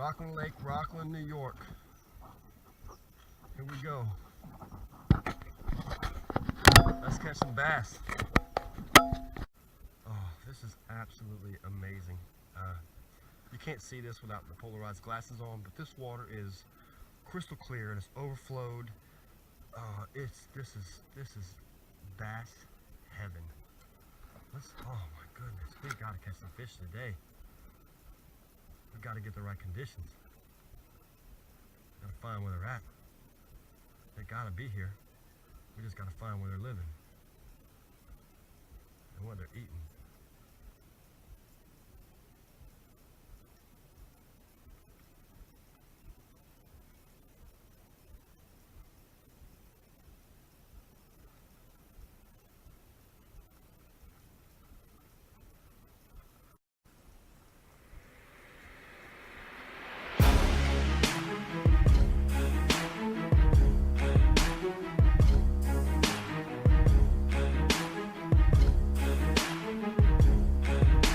Rockland Lake, Rockland, New York. Here we go. Let's catch some bass. Oh, this is absolutely amazing. You can't see this without the polarized glasses on, but this water is crystal clear and it's overflowed. This is bass heaven. Oh my goodness, we gotta catch some fish today. We gotta get the right conditions. Gotta find where they're at. They gotta be here. We just gotta find where they're living and what they're eating.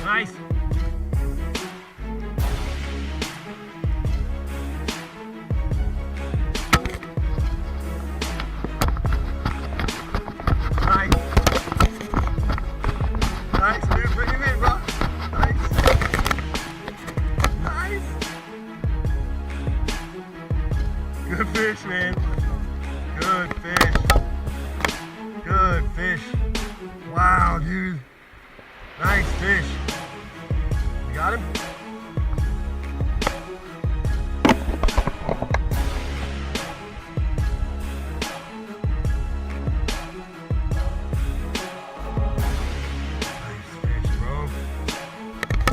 Nice. Nice. Nice, dude. Bring him in, bro. Nice. Nice. Good fish, man. Good fish. Good fish. Wow, dude. Nice fish. You got him? Nice fish, bro.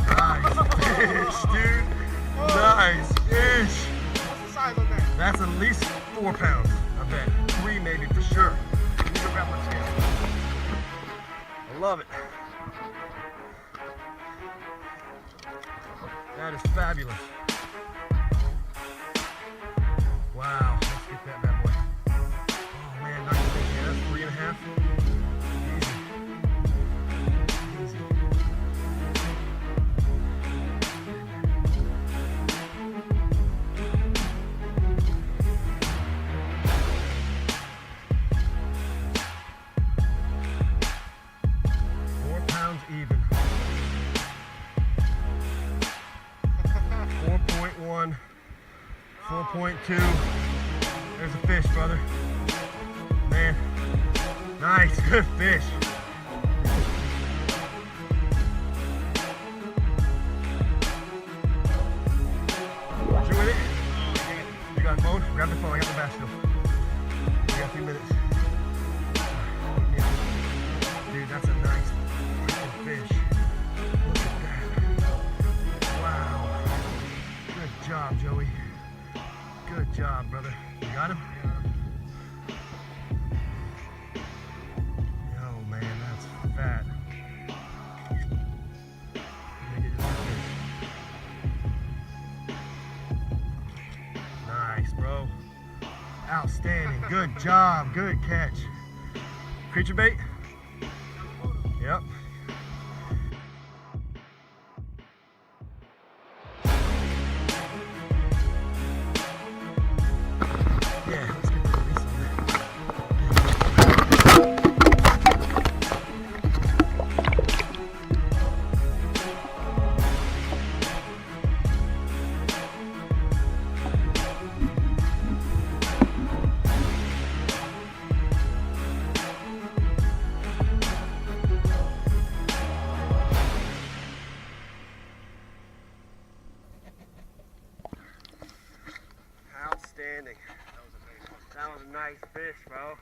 Nice fish, dude. Nice fish. What's the size on that? That's at least 4 pounds, I bet. 3 maybe for sure. Use a reference scale. I love it. That is fabulous. Wow, let's get that bad boy. Oh man, nice fish. Yeah, that's 3.5. Easy. Easy. 4 pounds even. 4.1, 4.2. There's a fish, brother. Man, nice, good fish. You with it? You got the phone? Grab the phone. I got the bass still. We got a few minutes. Dude, that's a nice freaking fish. Look at that. Wow. Good job, Joey. Good job, brother. You got him? Oh man, that's fat. Let me get this fish. Nice, bro. Outstanding. Good job. Good catch. Creature bait? Yep. Yeah, let's get the release on that. Outstanding. That was a nice fish, bro.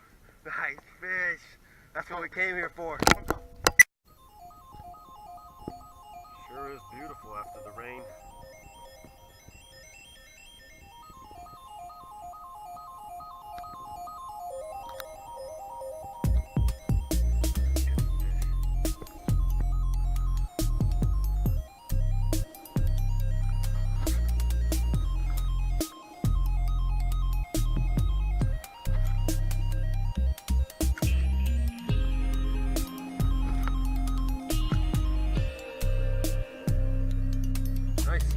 Nice fish. That's what we came here for. Sure is beautiful after the rain. Nice.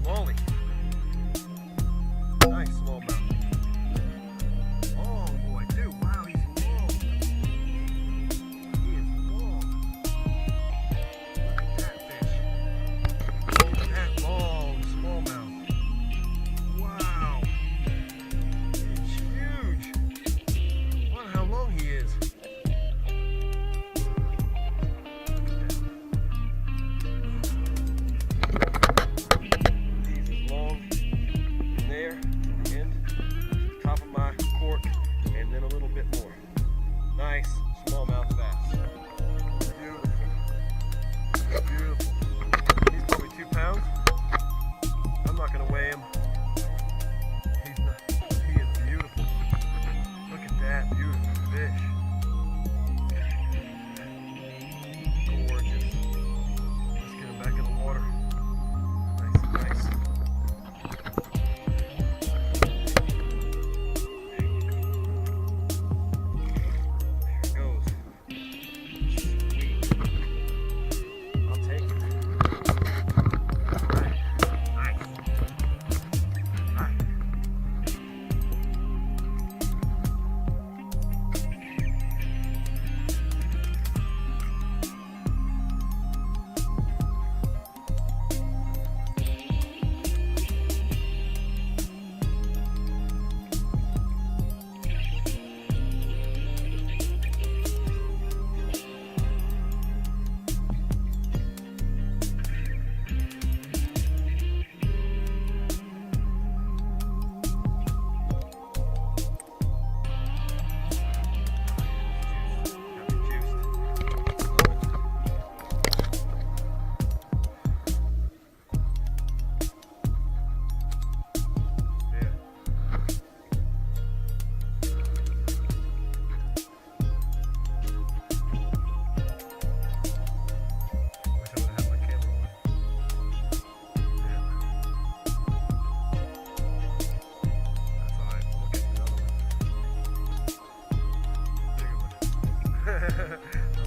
A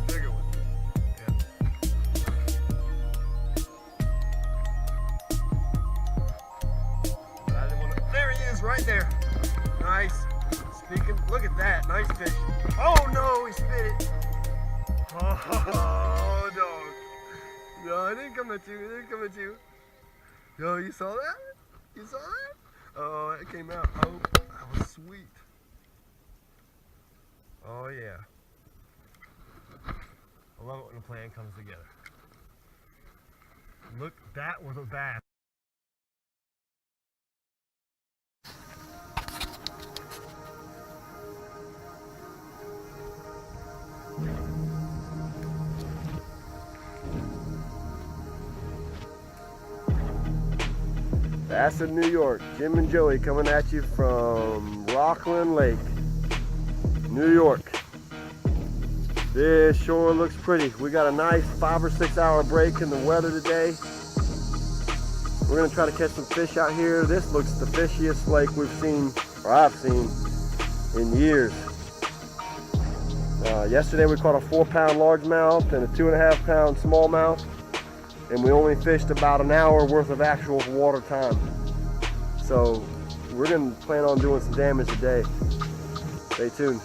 bigger one. Yeah. But I didn't want to. There he is, right there. Nice. Speaking. Look at that. Nice fish. Oh no, he spit it. Oh no. No, I didn't come at you. I didn't come at you. Yo, you saw that? You saw that? Oh, it came out. Oh, that was sweet. Oh yeah. I love it when a plan comes together. Look, that was a bass. Bassin, New York. Jim and Joey coming at you from Rockland Lake, New York. This shore looks pretty. We got a nice 5 or 6 hour break in the weather today. We're gonna try to catch some fish out here. This looks the fishiest lake we've seen, or I've seen, in years. Yesterday we caught a 4-pound largemouth and a 2.5-pound smallmouth, and we only fished about an hour worth of actual water time. So we're gonna plan on doing some damage today. Stay tuned.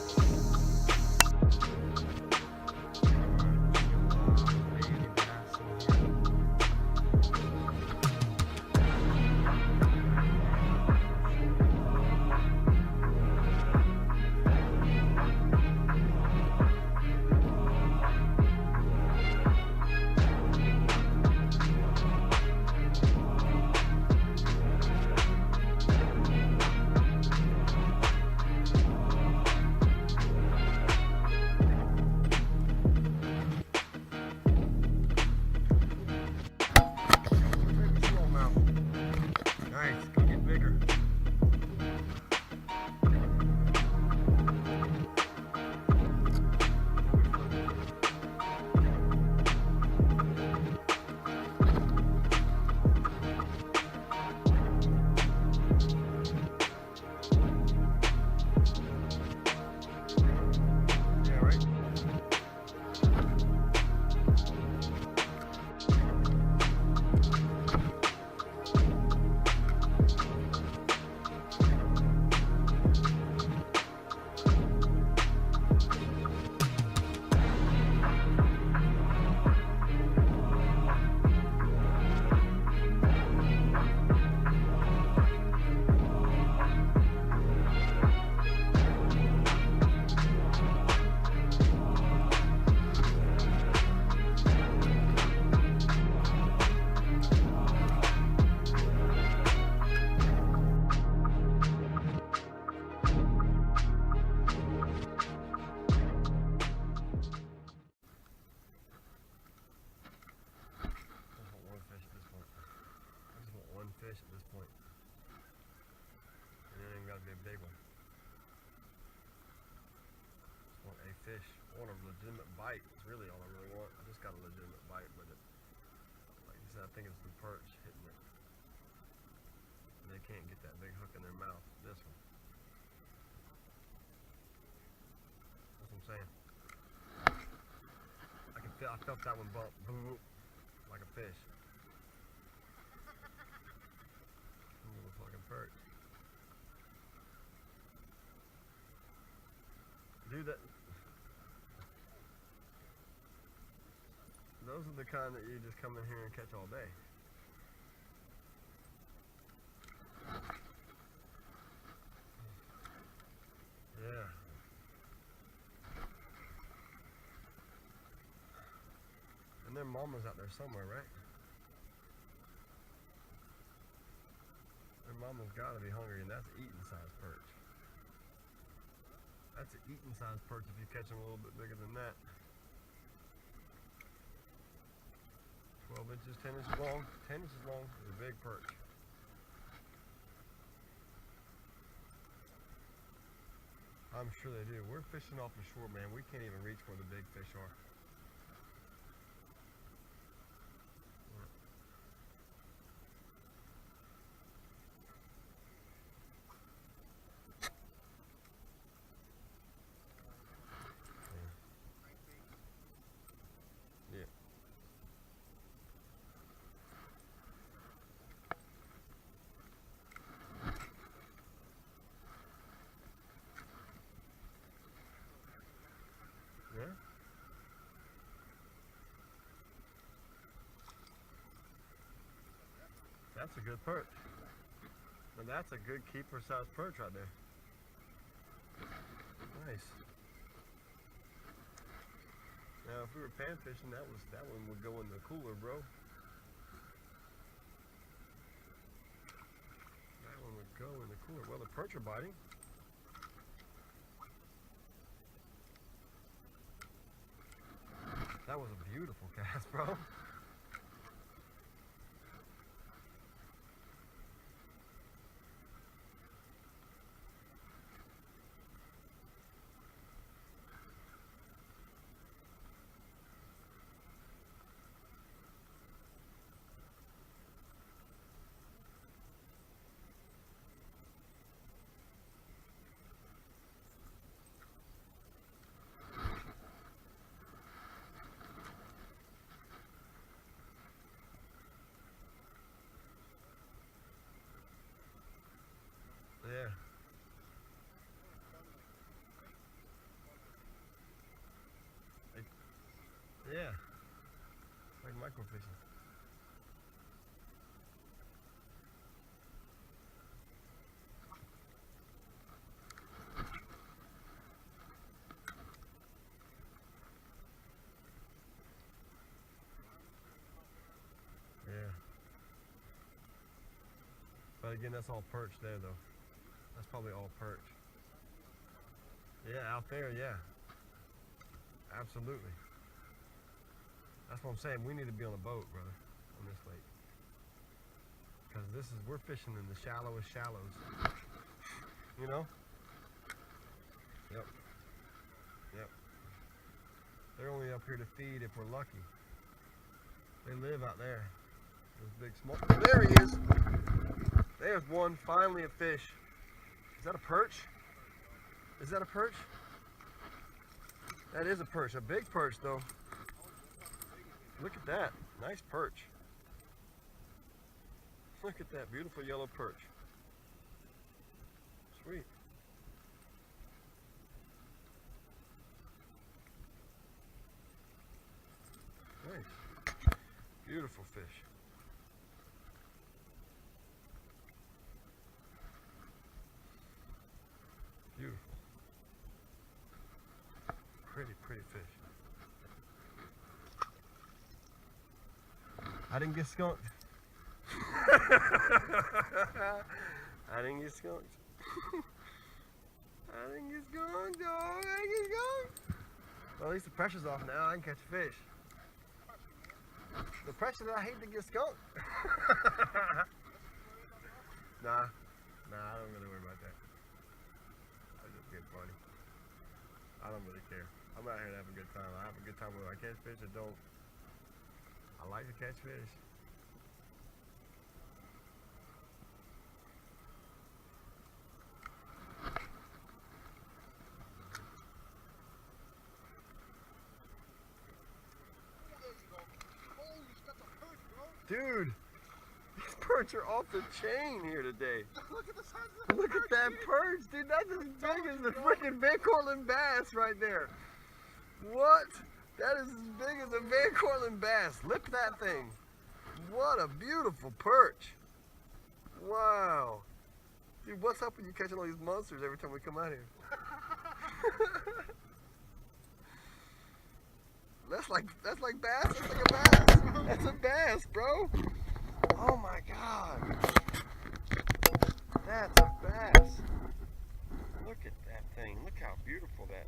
Nice, go get bigger. Yeah, right? Fish at this point, and it ain't got to be a big one. Just want a fish. I want a legitimate bite. It's really all I really want. I just got a legitimate bite, but it, like you said, I think it's the perch hitting it. They can't get that big hook in their mouth. This one. That's what I'm saying. I felt that one bump, boom, like a fish. Perch. Dude, those are the kind that you just come in here and catch all day. Yeah. And their mama's out there somewhere, right? Their mama's got to be hungry, and that's an eating size perch. That's an eating size perch if you catch them a little bit bigger than that. 12 inches, 10 inches long. 10 inches long is a big perch. I'm sure they do. We're fishing off the shore, man. We can't even reach where the big fish are. That's a good perch. And that's a good keeper size perch right there. Nice. Now, if we were pan fishing, that one would go in the cooler, bro. That one would go in the cooler. Well, the perch are biting. That was a beautiful cast, bro. Yeah. Yeah. Like microfishing. Yeah. But again, that's all perch there, though. That's probably all perch. Yeah, out there, yeah. Absolutely. That's what I'm saying. We need to be on a boat, brother, on this lake. Because we're fishing in the shallowest shallows. You know? Yep. Yep. They're only up here to feed if we're lucky. They live out there. Those big small. There he is. There's one, finally a fish. Is that a perch? Is that a perch? That is a perch, a big perch though. Look at that, nice perch. Look at that beautiful yellow perch. Sweet. Nice. Beautiful fish. Beautiful. Pretty fish. I didn't get skunked. I didn't get skunked. I didn't get skunked, dog. I didn't get skunked. Well, at least the pressure's off now. I can catch a fish. The pressure that I hate to get skunked. Nah, I don't really worry about that. I just get funny. I don't really care. I'm out here to have a good time. I have a good time whether I catch fish or don't. I like to catch fish. Dude, these perch are off the chain here today. Look at the size of that. Look at that perch, dude. That's as big as the freaking Van Cortlandt bass right there. What? That is as big as a Van Cortlandt bass. Look at that thing. What a beautiful perch. Wow. Dude, what's up when you catching all these monsters every time we come out here? That's like bass. That's like a bass. That's a bass, bro. Oh my God. That's a bass. Look at that thing. Look how beautiful that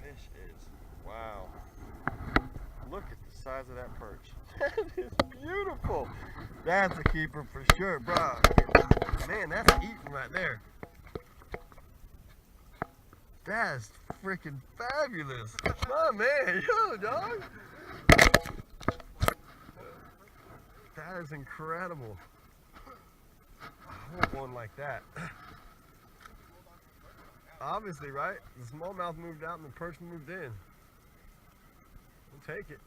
fish is. Wow. Look at the size of that perch. That is beautiful. That's a keeper for sure, bro. Man, that's eating right there. That's freaking fabulous. Oh man, yo, dog. That is incredible. I want one like that. Obviously, right? The smallmouth moved out and the perch moved in. We'll take it.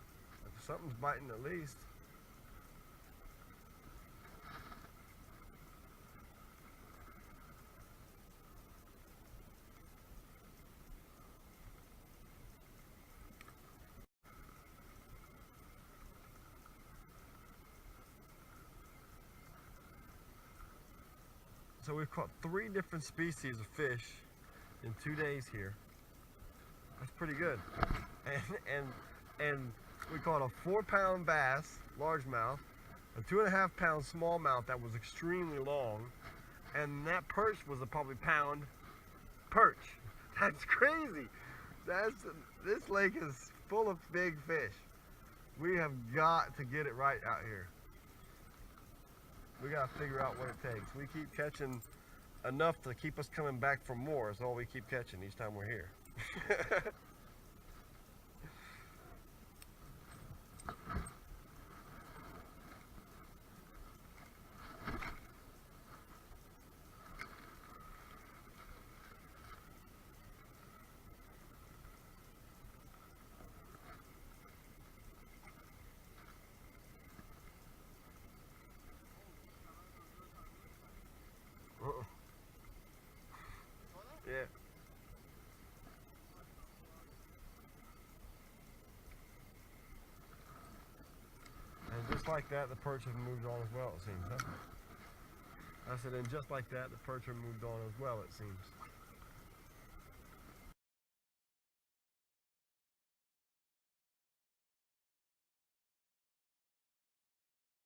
If something's biting at least. So we've caught 3 different species of fish in 2 days here. That's pretty good. And we caught a 4-pound bass, largemouth, a 2.5-pound smallmouth that was extremely long, and that perch was a probably pound perch. That's crazy. This lake is full of big fish. We have got to get it right out here. We got to figure out what it takes. We keep catching enough to keep us coming back for more. Is all we keep catching each time we're here. Yeah. And just like that, the perch have moved on as well, it seems, huh? I said, and just like that, the perch have moved on as well, it seems.